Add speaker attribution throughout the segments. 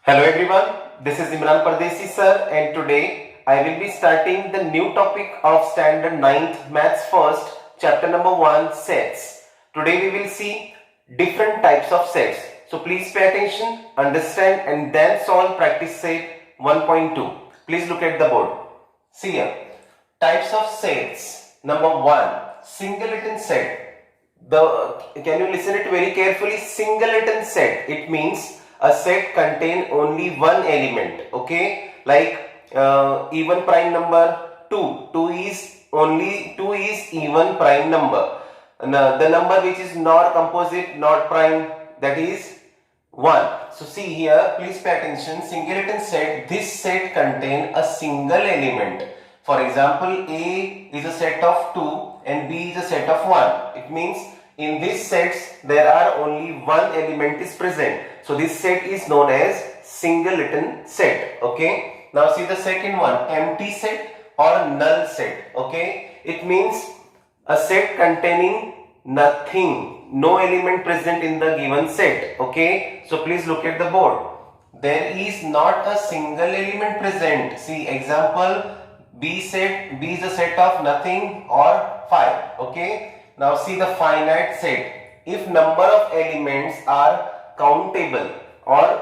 Speaker 1: Hello everyone, this is Imran Pardesi sir and today I will be starting the new topic of standard 9th maths first chapter number 1 sets. Today we will see different types of sets. So please pay attention, understand and then solve practice set 1.2. Please look at the board. See here, types of sets. Number 1, singleton set. Can you listen it very carefully? Singleton set, it means a set contain only one element, okay, like even prime number 2 is even prime number. The number which is not composite, not prime, that is 1. So see here, please pay attention. Singleton set, this set contain a single element. For example, A is a set of 2 and B is a set of 1. It means in these sets there are only one element is present. So this set is known as singleton set. Okay. Now see the second one, empty set or null set. Okay. It means a set containing nothing, no element present in the given set. Okay. So please look at the board. There is not a single element present. See example, B is a set of nothing or 5. Okay. Now see the finite set. If number of elements are countable or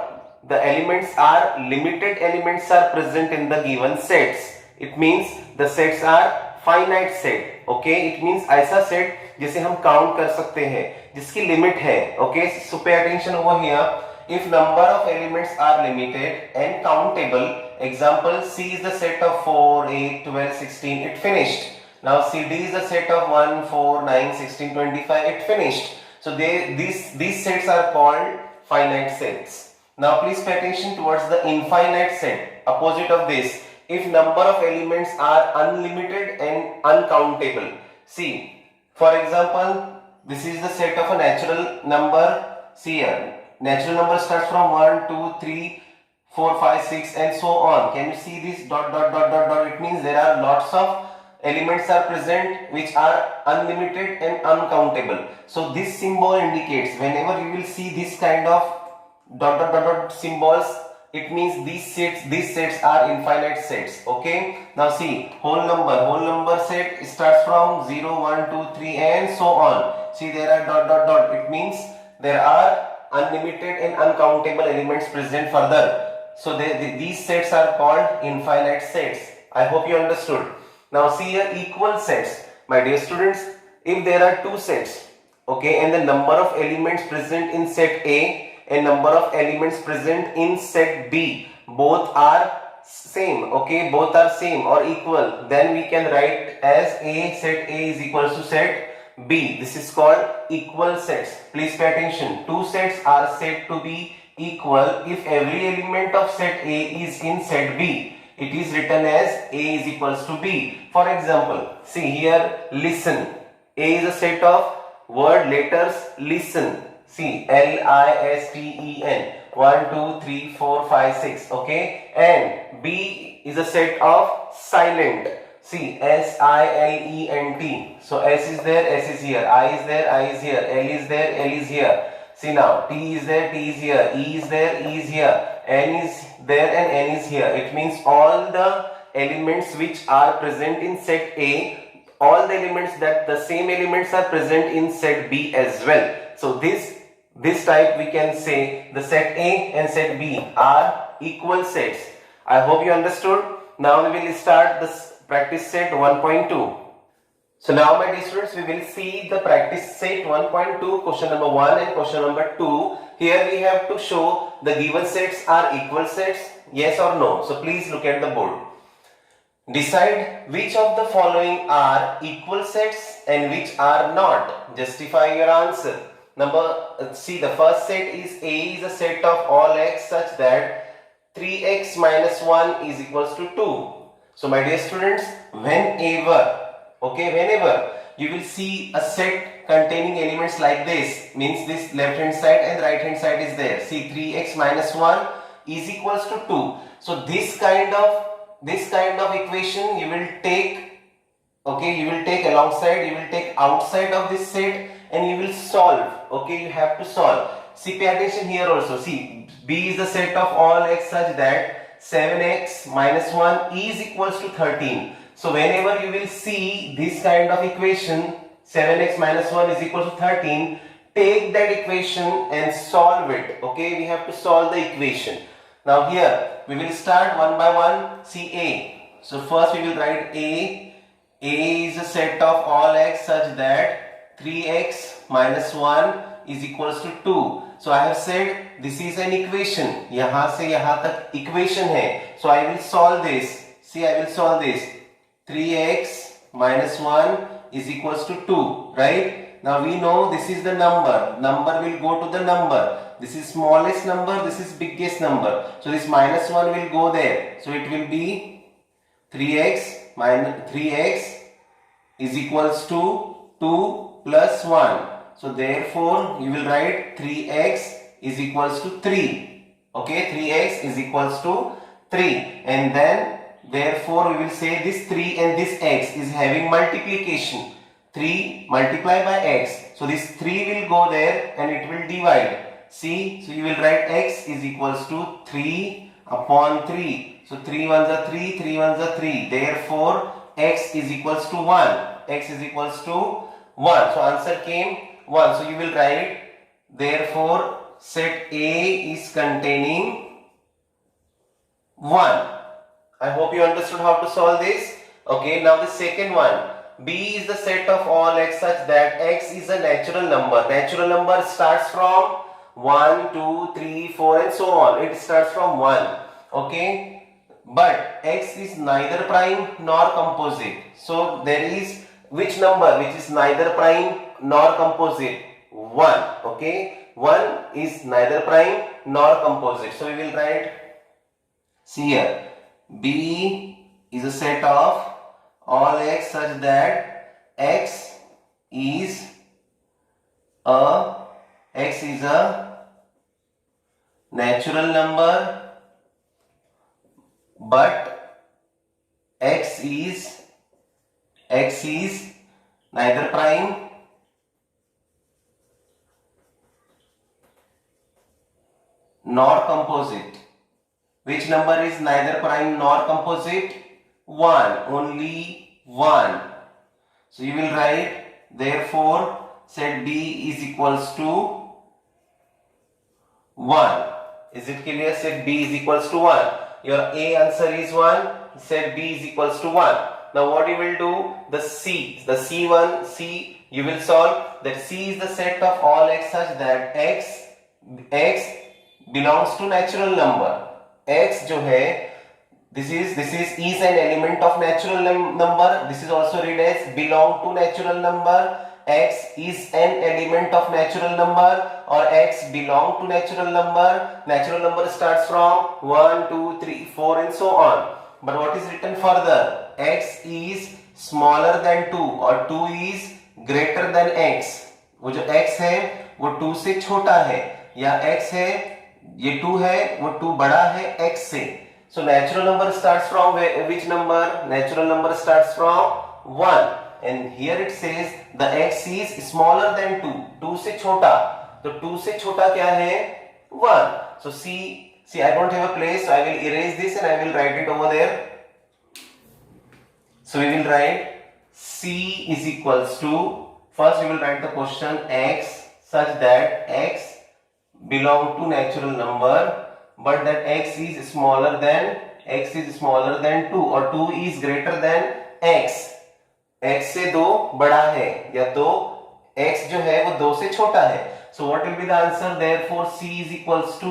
Speaker 1: the elements are limited elements are present in the given sets, it means the sets are finite set. Okay, it means ऐसा set जिसे हम count कर सकते हैं, जिसकी limit है. Okay, so pay attention over here. If number of elements are limited and countable, example C is the set of 4, 8, 12, 16, it finished. Now CD is a set of 1, 4, 9, 16, 25, it finished. So these sets are called finite sets. Now please pay attention towards the infinite set, opposite of this. If number of elements are unlimited and uncountable. See, for example, this is the set of a natural number. See here, natural number starts from 1, 2, 3, 4, 5, 6 and so on. Can you see this dot dot dot dot dot? It means there are lots of elements are present which are unlimited and uncountable. So this symbol indicates, whenever you will see this kind of dot dot dot dot symbols, it means these sets are infinite sets. Okay. Now see, whole number set starts from 0, 1, 2, 3 and so on. See there are dot dot dot. It means there are unlimited and uncountable elements present further. So these sets are called infinite sets. I hope you understood. Now see here, equal sets. My dear students, if there are two sets, okay, and the number of elements present in set A and number of elements present in set B, both are same, okay, both are same or equal, then we can write as set A is equals to set B. This is called equal sets. Please pay attention. Two sets are said to be equal if every element of set A is in set B. It is written as A is equals to B. For example, see here, listen. A is a set of word letters listen. See, L-I-S-T-E-N. 1, 2, 3, 4, 5, 6. Okay. And B is a set of silent. See, S-I-L-E-N-T. So S is there, S is here. I is there, I is here. L is there, L is here. See now, T is there, T is here. E is there, E is here. N is there and N is here. It means all the elements which are present in set A, all the elements that the same elements are present in set B as well. So this type we can say the set A and set B are equal sets. I hope you understood. Now we will start this practice set 1.2. So now my dear students, we will see the practice set 1.2, question number 1 and question number 2. Here we have to show the given sets are equal sets, yes or no. So please look at the board. Decide which of the following are equal sets and which are not. Justify your answer. See, the first set is A is a set of all x such that 3x minus 1 is equals to 2. So my dear students, whenever you will see a set containing elements like this, means this left hand side and right hand side is there. See, 3x minus 1 is equals to 2. So this kind of equation you will take, okay, you will take outside of this set and you will solve. Okay, you have to solve. See, pay attention here also. See, B is the set of all x such that 7x minus 1 is equals to 13. So whenever you will see this kind of equation, 7x minus 1 is equal to 13, take that equation and solve it. Okay, we have to solve the equation. Now here we will start one by one. See A. So first we will write A. A is a set of all x such that 3x minus 1 is equals to 2. So I have said this is an equation. यहाँ से यहाँ तक equation है. So I will solve this. See, I will solve this. 3x minus 1 is equals to 2. Right? Now we know this is the number. Number will go to the number. This is smallest number. This is biggest number. So this minus 1 will go there. So it will be 3x minus 3x is equals to 2 plus 1. So therefore you will write 3x is equals to 3. Okay, 3x is equals to 3. And then therefore we will say this 3 and this x is having multiplication. 3 multiplied by x. So this 3 will go there and it will divide. See, so you will write x is equals to 3 upon 3. So 3 ones are 3, 3 ones are 3. Therefore x is equals to 1. X is equals to 1. So answer came 1. So you will write, therefore set A is containing 1. I hope you understood how to solve this. Okay, now the second one. B is the set of all x such that x is a natural number. Natural number starts from 1, 2, 3, 4 and so on. It starts from 1. Okay, but x is neither prime nor composite. So there is which number which is neither prime nor composite? 1. Okay, 1 is neither prime nor composite. So we will write, see here, B is a set of all x such that x is a natural number, but x is neither prime nor composite. Which number is neither prime nor composite? 1. Only 1. So you will write, therefore set B is equals to 1. Is it clear? Set B is equals to 1. Your A answer is 1. Set B is equals to 1. Now what you will do? The C1, C you will solve. That C is the set of all x such that x belongs to natural number. X जो है, this is an element of natural number. This is also read as belong to natural number. X is an element of natural number or x belong to natural number. Natural number starts from 1, 2, 3, 4 and so on. But what is written further? X is smaller than 2 or 2 is greater than x. वो जो x है वो 2 से छोटा है, या x है ये 2 है वो 2 बड़ा है x से. So natural number starts from which number? Natural number starts from 1. And here it says the x is smaller than 2. 2 से छोटा. तो 2 से छोटा क्या है? 1. So see, I don't have a place, so I will erase this and I will write it over there. So we will write C is equals to, first we will write the question x such that x belong to natural number, but that x is smaller than 2 or 2 is greater than x. x से 2 बड़ा है या 2 x जो है वो 2 से छोटा है. So what will be the answer? Therefore C is equals to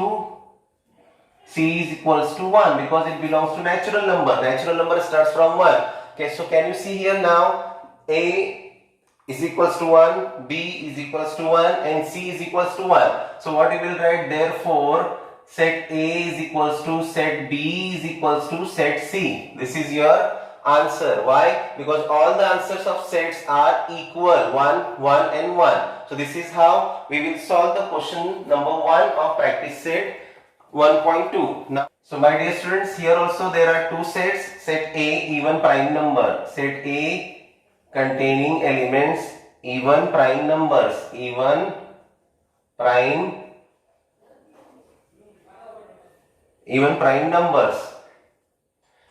Speaker 1: 1 because it belongs to natural number. Natural number starts from 1. Okay, so can you see here now? A is equals to 1, B is equals to 1 and C is equals to 1. So what we will write? Therefore set A is equals to set B is equals to set C. This is your answer. Why? Because all the answers of sets are equal, 1, 1 and 1. So this is how we will solve the question number 1 of practice set 1.2. Now, so my dear students, here also there are two sets. Set A, even prime number. Set A containing elements even prime numbers. Even prime even prime numbers,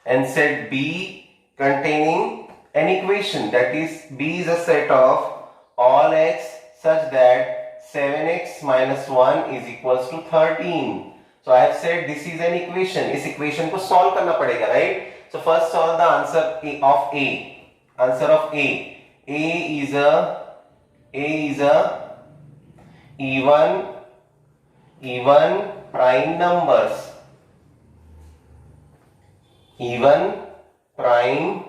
Speaker 1: and set B containing an equation, that is B is a set of all x such that 7x minus 1 is equals to 13. So I have said this is an equation. इस equation को solve करना पड़ेगा, right? So first solve the answer of A. Answer of A. A is a even prime numbers. Even prime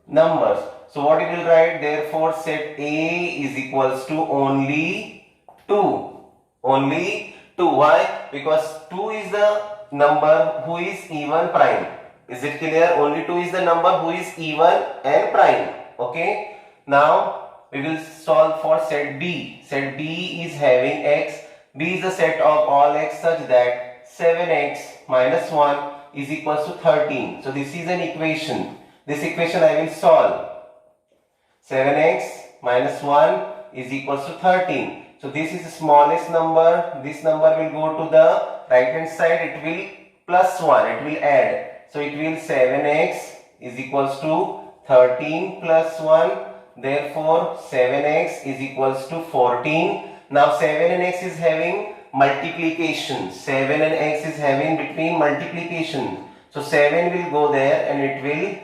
Speaker 1: numbers. So what you will write? Therefore, set A is equals to only 2. Only 2. Why? Because 2 is the number who is even prime. Is it clear? Only 2 is the number who is even and prime. Okay. Now we will solve for set B. Set B is having x. B is the set of all x such that 7x minus 1 is equals to 13. So this is an equation. This equation I will solve. 7x minus 1 is equals to 13. So this is the smallest number. This number will go to the right hand side. It will plus 1. It will add. So it will 7x is equals to 13 plus 1. Therefore 7x is equals to 14. Now 7 and x is having multiplication. 7 and x is having between multiplication. So 7 will go there and it will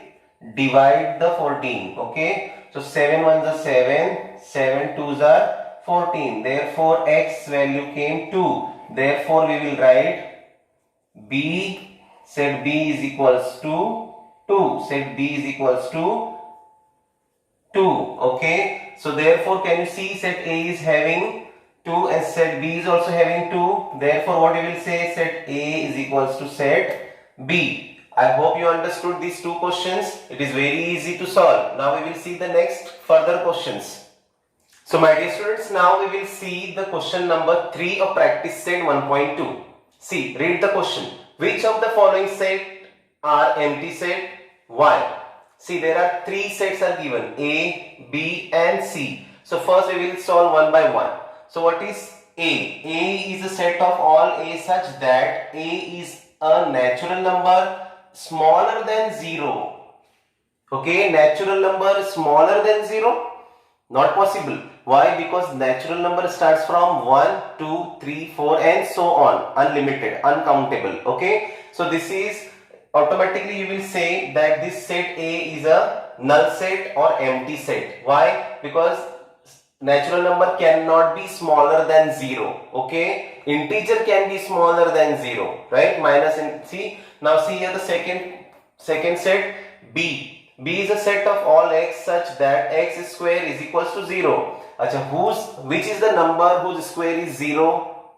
Speaker 1: divide the 14. Okay. So 7 ones are 7. 7 twos are 14. Therefore x value came 2. Therefore we will write B. Set B is equals to 2. Set B is equals to 2. Okay. So therefore can you see set A is having 2 and set B is also having 2. Therefore what you will say? Set A is equals to set B. I hope you understood these two questions. It is very easy to solve. Now we will see the next further questions. So my dear students, now we will see the question number 3 of practice set 1.2. See, read the question. Which of the following set are empty set? Why? See, there are 3 sets are given, A, B and C. So first we will solve one by one. So what is A? A is a set of all A such that A is a natural number smaller than 0. Okay, natural number smaller than 0? Not possible. Why? Because natural number starts from 1, 2, 3, 4 and so on. Unlimited, uncountable. Okay. So this is automatically you will say that this set A is a null set or empty set. Why? Because natural number cannot be smaller than 0. Okay. Integer can be smaller than 0. Right? Minus and see. Now see here the second set B. B is a set of all x such that x square is equals to 0. Which is the number whose square is 0?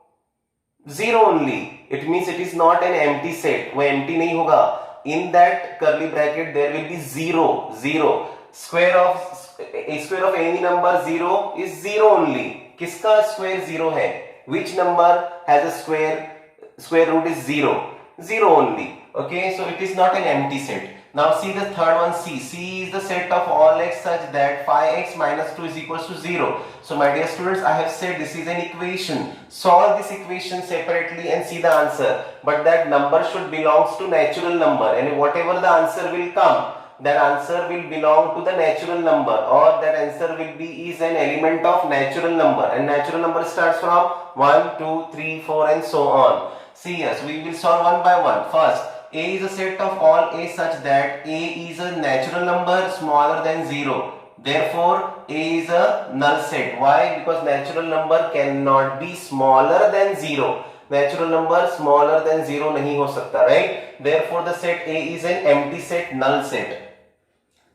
Speaker 1: 0 only. It means it is not an empty set. वो empty नहीं होगा. In that curly bracket there will be 0. 0. Square of any number 0 is 0 only. किसका square 0 है? Which number has a square root is 0? 0 only. Okay, so it is not an empty set. Now see the third one, C. C is the set of all x such that 5x minus 2 is equals to 0. So my dear students, I have said this is an equation. Solve this equation separately and see the answer. But that number should belongs to natural number, and whatever the answer will come, that answer will belong to the natural number, or that answer will be is an element of natural number, and natural number starts from 1, 2, 3, 4 and so on. See, yes, we will solve one by one. First, A is a set of all A such that A is a natural number smaller than 0. Therefore, A is a null set. Why? Because natural number cannot be smaller than 0. Natural number smaller than 0 nahi ho sakta, right? Therefore, the set A is an empty set, null set.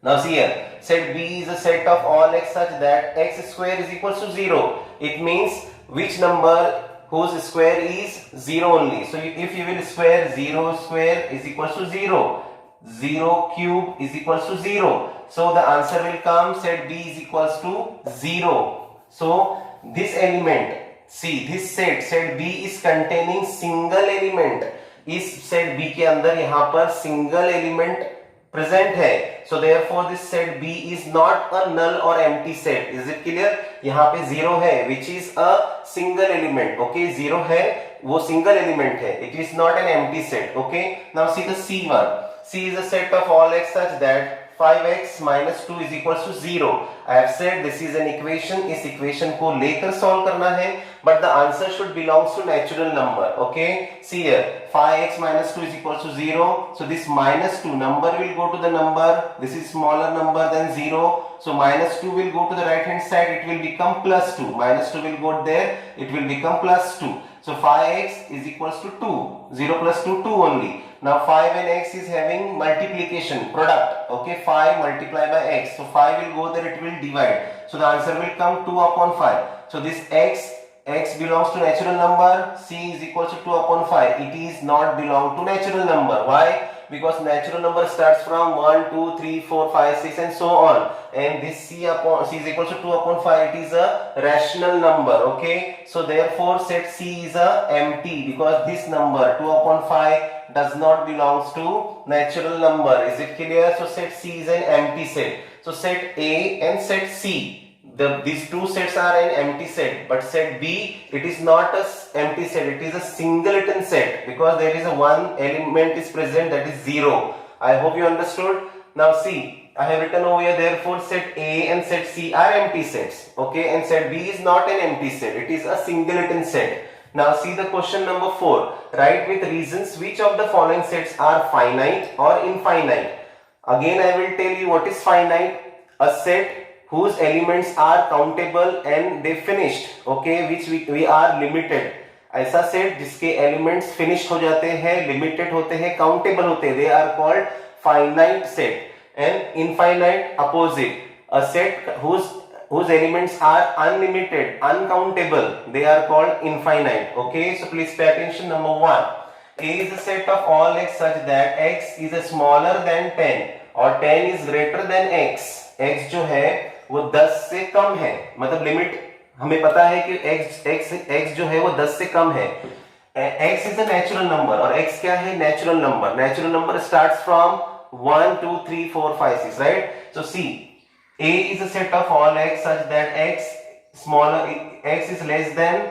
Speaker 1: Now see here, set B is a set of all x such that x square is equals to 0. It means which number whose square is 0 only. So if you will square 0 square is equals to 0. 0 cube is equals to 0. So the answer will come set B is equals to 0. So this element, see this set B is containing single element. इस set B के अंदर यहाँ पर single element present है. So therefore this set B is not a null or empty set. Is it clear? यहाँ पे 0 है which is a single element. Okay, 0 है वो सिंगल एलिमेंट है, it is not an empty set. Okay, now see the C1. C is a set of all x such that 5x minus 2 is equals to 0. I have said this is an equation. इस equation को लेकर solve करना है, but the answer should belongs to natural number. Okay, see here, 5x minus 2 is equals to 0. So this minus 2 number will go to the number. This is smaller number than 0. So minus 2 will go to the right hand side. It will become plus 2. Minus 2 will go there. It will become plus 2. So 5x is equals to 2. 0 plus 2, 2 only. Now 5 and x is having multiplication product. Okay, 5 multiplied by x. So 5 will go there, it will divide. So the answer will come 2 upon 5. So this x belongs to natural number. C is equals to 2 upon 5. It is not belong to natural number. Why? Because natural number starts from 1, 2, 3, 4, 5, 6 and so on. And this C is equals to 2 upon 5. It is a rational number. Okay. So therefore set C is a empty because this number 2 upon 5 does not belongs to natural number. Is it clear? So set C is an empty set. So set A and set C. These two sets are an empty set, but set B, it is not a empty set, it is a singleton set because there is a one element is present, that is 0. I hope you understood. Now see, I have written over here, therefore set A and set C are empty sets. Okay, and set B is not an empty set, it is a singleton set. Now see the question number 4. Write with reasons which of the following sets are finite or infinite. Again I will tell you what is finite. A set whose elements are countable and they finished. Okay, which we are limited. ऐसा set जिसके elements finish हो जाते हैं, limited होते हैं, countable होते हैं, they are called finite set. And infinite opposite, a set whose elements are unlimited, uncountable, they are called infinite. Okay, so please pay attention. Number 1, A is a set of all x such that x is a smaller than 10 और 10 is greater than x. x जो है वो 10 से कम है, मतलब limit हमें पता है कि x जो है वो 10 से कम है. x is a natural number और x क्या है? Natural number. Natural number starts from 1, 2, 3, 4, 5, 6, right? So see, A is a set of all x such that x is less than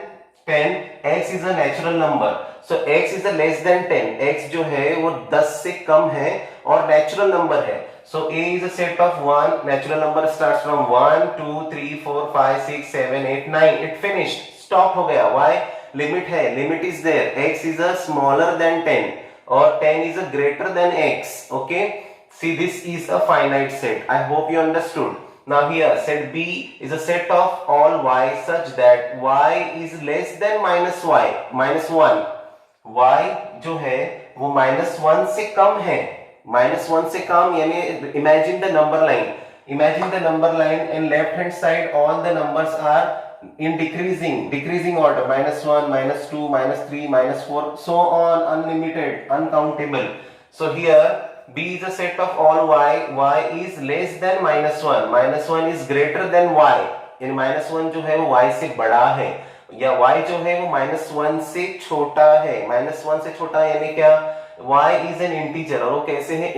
Speaker 1: 10. x is a natural number. So x is a less than 10. x जो है वो 10 से कम है और natural number है. So A is a set of 1. Natural number starts from 1, 2, 3, 4, 5, 6, 7, 8, 9. It finished. Stop हो गया. Why? Limit है. Limit is there. X is a smaller than 10 और 10 is a greater than x. Okay. See, this is a finite set. I hope you understood. Now here set B is a set of all y such that y is less than minus 1. y जो है वो -1 से कम है. -1 से कम यानी imagine the number line and left hand side all the numbers are in decreasing order, -1, -2, -3, -4, so on, unlimited, uncountable. So here B is a set of all y is less than -1. -1 is greater than y, यानी -1 जो है वो y से बड़ा है या y जो है वो -1 से छोटा है. -1 से छोटा यानी क्या? y is an integer और वो कैसे है?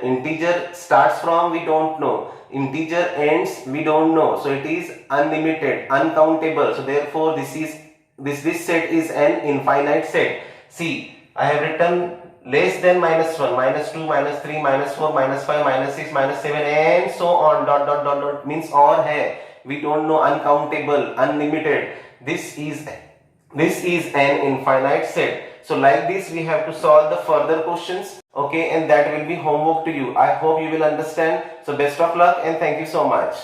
Speaker 1: integer starts from we don't know, integer ends we don't know, so it is unlimited, uncountable. So therefore this set is an infinite set. See, I have written less than -1, -2, -3, -4, -5, -6, -7 and so on, dot means और है, we don't know, uncountable, unlimited. This is an infinite set. So like this we have to solve the further questions. Okay, and that will be homework to you. I hope you will understand. So best of luck and thank you so much.